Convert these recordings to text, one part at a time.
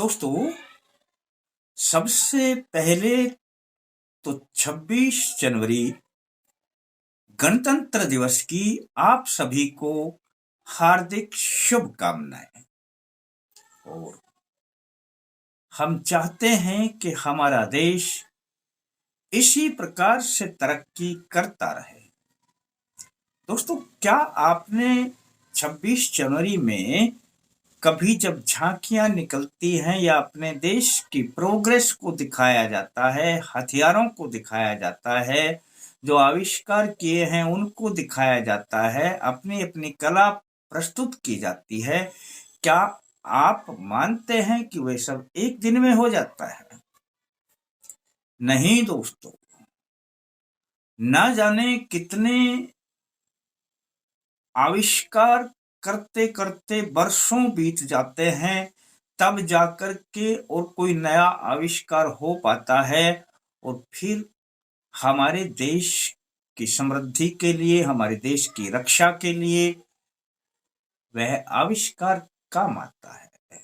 दोस्तों, सबसे पहले तो 26 जनवरी गणतंत्र दिवस की आप सभी को हार्दिक शुभकामनाएं। और हम चाहते हैं कि हमारा देश इसी प्रकार से तरक्की करता रहे। दोस्तों, क्या आपने 26 जनवरी में कभी जब झांकियां निकलती हैं या अपने देश की प्रोग्रेस को दिखाया जाता है, हथियारों को दिखाया जाता है, जो आविष्कार किए हैं उनको दिखाया जाता है, अपनी अपनी कला प्रस्तुत की जाती है, क्या आप मानते हैं कि वह सब एक दिन में हो जाता है? नहीं दोस्तों, ना जाने कितने आविष्कार करते करते वर्षों बीत जाते हैं, तब जाकर के और कोई नया आविष्कार हो पाता है और फिर हमारे देश की समृद्धि के लिए, हमारे देश की रक्षा के लिए वह आविष्कार काम आता है।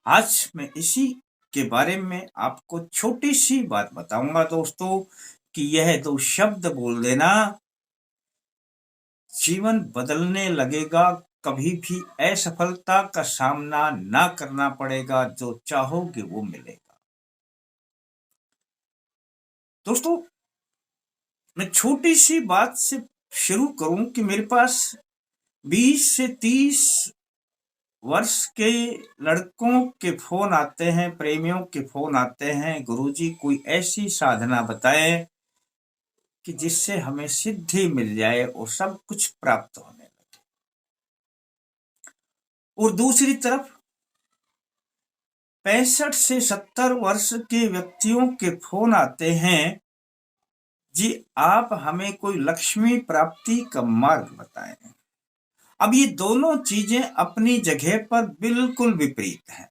आज मैं इसी के बारे में आपको छोटी सी बात बताऊंगा दोस्तों, कि यह दो शब्द बोल देना, जीवन बदलने लगेगा। कभी भी असफलता का सामना ना करना पड़ेगा, जो चाहोगे वो मिलेगा। दोस्तों, मैं छोटी सी बात से शुरू करूं कि मेरे पास 20 से 30 वर्ष के लड़कों के फोन आते हैं, प्रेमियों के फोन आते हैं, गुरुजी कोई ऐसी साधना बताएं कि जिससे हमें सिद्धि मिल जाए और सब कुछ प्राप्त होने लगे। और दूसरी तरफ 65 से 70 वर्ष के व्यक्तियों के फोन आते हैं, जी आप हमें कोई लक्ष्मी प्राप्ति का मार्ग बताएं। अब ये दोनों चीजें अपनी जगह पर बिल्कुल विपरीत हैं।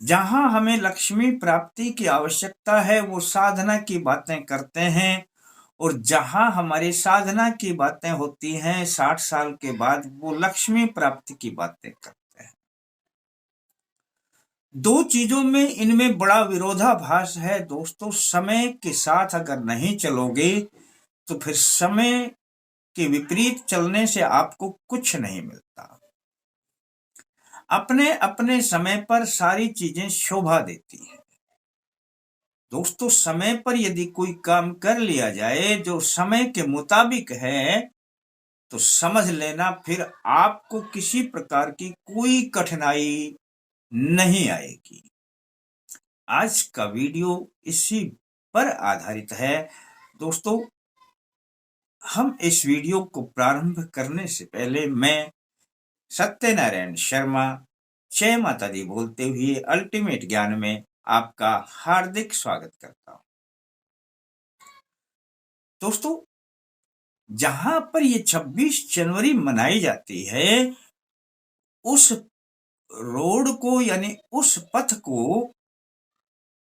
जहां हमें लक्ष्मी प्राप्ति की आवश्यकता है वो साधना की बातें करते हैं, और जहां हमारी साधना की बातें होती हैं 60 साल के बाद, वो लक्ष्मी प्राप्ति की बातें करते हैं। दो चीजों में इनमें बड़ा विरोधाभास है दोस्तों। समय के साथ अगर नहीं चलोगे तो फिर समय के विपरीत चलने से आपको कुछ नहीं मिलता। अपने अपने समय पर सारी चीजें शोभा देती हैं दोस्तों। समय पर यदि कोई काम कर लिया जाए जो समय के मुताबिक है, तो समझ लेना फिर आपको किसी प्रकार की कोई कठिनाई नहीं आएगी। आज का वीडियो इसी पर आधारित है दोस्तों। हम इस वीडियो को प्रारंभ करने से पहले मैं सत्यनारायण शर्मा, जय माता दी बोलते हुए अल्टीमेट ज्ञान में आपका हार्दिक स्वागत करता हूं। दोस्तों, जहां पर ये 26 जनवरी मनाई जाती है, उस रोड को यानी उस पथ को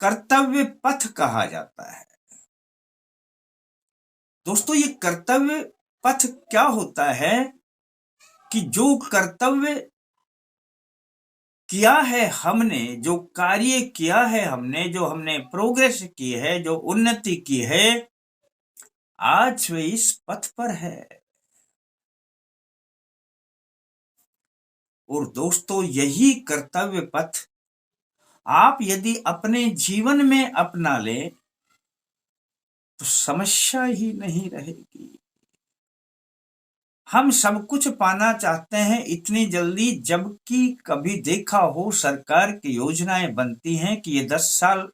कर्तव्य पथ कहा जाता है। दोस्तों, ये कर्तव्य पथ क्या होता है कि जो कर्तव्य किया है हमने, जो कार्य किया है हमने, जो हमने प्रोग्रेस की है, जो उन्नति की है, आज वे इस पथ पर है। और दोस्तों, यही कर्तव्य पथ आप यदि अपने जीवन में अपना ले तो समस्या ही नहीं रहेगी। हम सब कुछ पाना चाहते हैं इतनी जल्दी, जबकि कभी देखा हो सरकार की योजनाएं बनती हैं कि ये 10 साल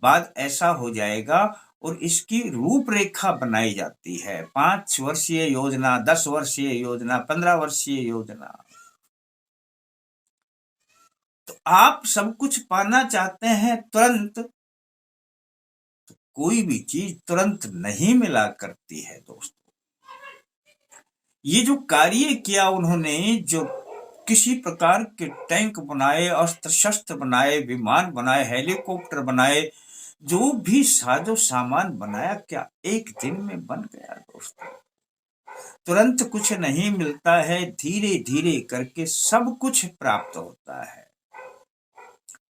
बाद ऐसा हो जाएगा, और इसकी रूपरेखा बनाई जाती है। 5 वर्षीय योजना, 10 वर्षीय योजना, 15 वर्षीय योजना। तो आप सब कुछ पाना चाहते हैं तुरंत, तो कोई भी चीज तुरंत नहीं मिला करती है दोस्तों। ये जो कार्य किया उन्होंने, जो किसी प्रकार के टैंक बनाए, अस्त्र शस्त्र बनाए, विमान बनाए, हेलीकॉप्टर बनाए, जो भी साजो सामान बनाया, क्या एक दिन में बन गया दोस्तों? तुरंत कुछ नहीं मिलता है, धीरे धीरे करके सब कुछ प्राप्त होता है।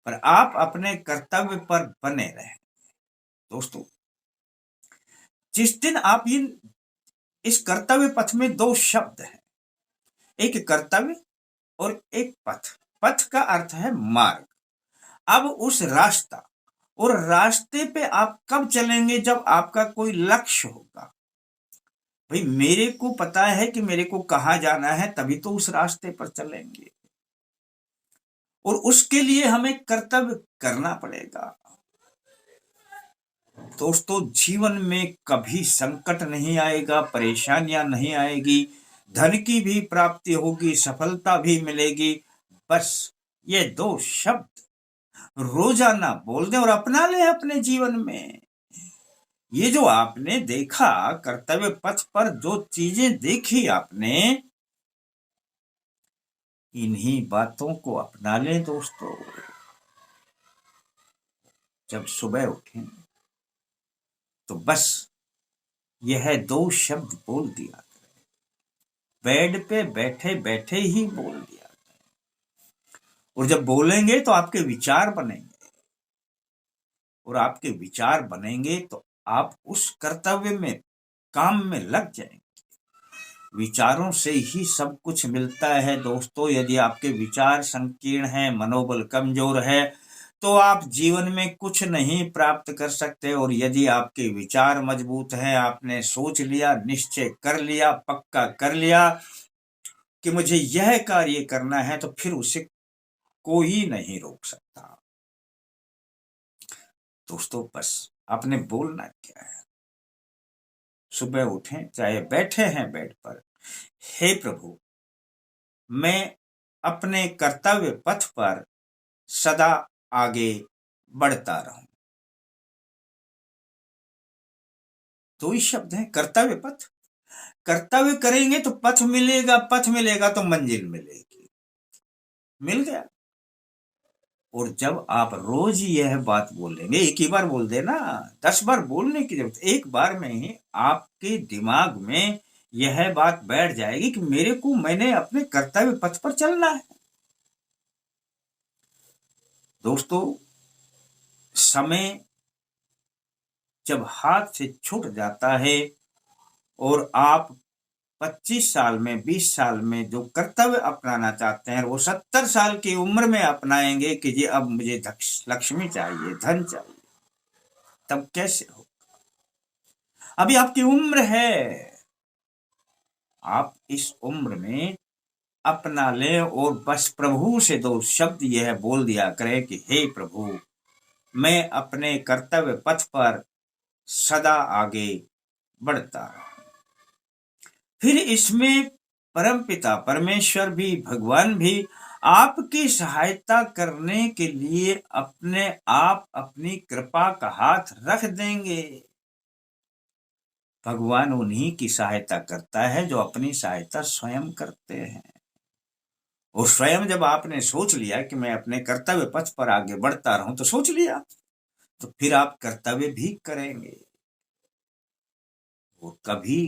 पर आप अपने कर्तव्य पर बने रहें। दोस्तों, जिस दिन आप इस कर्तव्य पथ में दो शब्द हैं, एक कर्तव्य और एक पथ। पथ का अर्थ है मार्ग। अब उस रास्ता और रास्ते पे आप कब चलेंगे? जब आपका कोई लक्ष्य होगा। भाई, मेरे को पता है कि मेरे को कहाँ जाना है, तभी तो उस रास्ते पर चलेंगे, और उसके लिए हमें कर्तव्य करना पड़ेगा। दोस्तों, जीवन में कभी संकट नहीं आएगा, परेशानियां नहीं आएगी, धन की भी प्राप्ति होगी, सफलता भी मिलेगी। बस ये दो शब्द रोजाना बोल दें और अपना लें अपने जीवन में। ये जो आपने देखा, कर्तव्य पथ पर जो चीजें देखी आपने, इन्हीं बातों को अपना लें दोस्तों। जब सुबह उठें तो बस यह दो शब्द बोल दिया करें, बेड पे बैठे बैठे ही बोल दिया करें। और जब बोलेंगे तो आपके विचार बनेंगे, और आपके विचार बनेंगे तो आप उस कर्तव्य में, काम में लग जाएंगे। विचारों से ही सब कुछ मिलता है दोस्तों। यदि आपके विचार संकीर्ण हैं, मनोबल कमजोर है, तो आप जीवन में कुछ नहीं प्राप्त कर सकते। और यदि आपके विचार मजबूत हैं, आपने सोच लिया, निश्चय कर लिया, पक्का कर लिया कि मुझे यह कार्य करना है, तो फिर उसे कोई नहीं रोक सकता। दोस्तों, बस आपने बोलना क्या है? सुबह उठें, चाहे बैठे हैं बेड पर, हे प्रभु, मैं अपने कर्तव्य पथ पर सदा आगे बढ़ता रहूं। दो ही शब्द हैं, कर्तव्य पथ। कर्तव्य करेंगे तो पथ मिलेगा, पथ मिलेगा तो मंजिल मिलेगी। मिल गया। और जब आप रोज यह बात बोलेंगे, एक ही बार बोल देना, 10 बार बोलने की जरूरत, एक बार में ही आपके दिमाग में यह बात बैठ जाएगी कि मैंने अपने कर्तव्य पथ पर चलना है। दोस्तों, समय जब हाथ से छूट जाता है और आप 25 साल में, 20 साल में जो कर्तव्य अपनाना चाहते हैं, वो 70 साल की उम्र में अपनाएंगे कि जी अब मुझे लक्ष्मी चाहिए, धन चाहिए, तब कैसे हो? अभी आपकी उम्र है, आप इस उम्र में अपना लें और बस प्रभु से दो शब्द यह बोल दिया करें कि हे प्रभु, मैं अपने कर्तव्य पथ पर सदा आगे बढ़ता रहूं। फिर इसमें परमपिता परमेश्वर भी, भगवान भी आपकी सहायता करने के लिए अपने आप अपनी कृपा का हाथ रख देंगे। भगवान उन्हीं की सहायता करता है जो अपनी सहायता स्वयं करते हैं। और स्वयं जब आपने सोच लिया कि मैं अपने कर्तव्य पथ पर आगे बढ़ता रहूं, तो सोच लिया, तो फिर आप कर्तव्य भी करेंगे। और कभी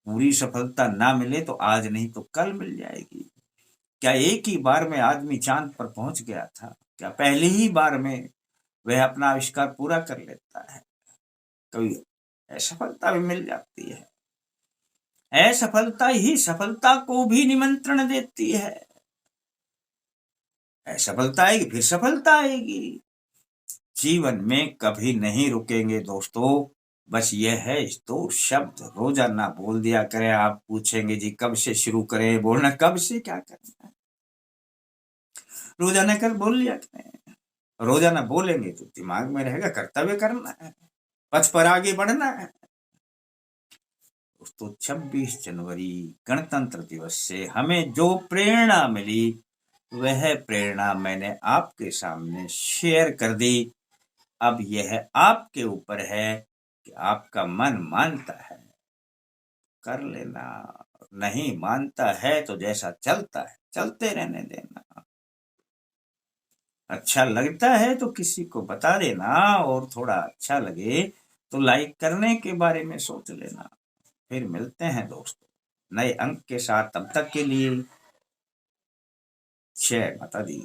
पूरी सफलता ना मिले तो आज नहीं तो कल मिल जाएगी। क्या एक ही बार में आदमी चांद पर पहुंच गया था? क्या पहली ही बार में वह अपना आविष्कार पूरा कर लेता है? कभी असफलता भी मिल जाती है। असफलता ही सफलता को भी निमंत्रण देती है। असफलता आएगी, फिर सफलता आएगी। जीवन में कभी नहीं रुकेंगे दोस्तों। बस यह है, इस दो शब्द रोजाना बोल दिया करें। आप पूछेंगे जी कब से शुरू करें बोलना? कब से क्या करना है, रोजाना कर बोल लिया करें। रोजाना बोलेंगे तो दिमाग में रहेगा कर्तव्य करना है, पथ पर आगे बढ़ना है। दोस्तों, 26 जनवरी गणतंत्र दिवस से हमें जो प्रेरणा मिली, वह प्रेरणा मैंने आपके सामने शेयर कर दी। अब यह आपके ऊपर है कि आपका मन मानता है कर लेना, नहीं मानता है तो जैसा चलता है चलते रहने देना। अच्छा लगता है तो किसी को बता देना, और थोड़ा अच्छा लगे तो लाइक करने के बारे में सोच लेना। फिर मिलते हैं दोस्तों नए अंक के साथ, तब तक के लिए जय माता दी।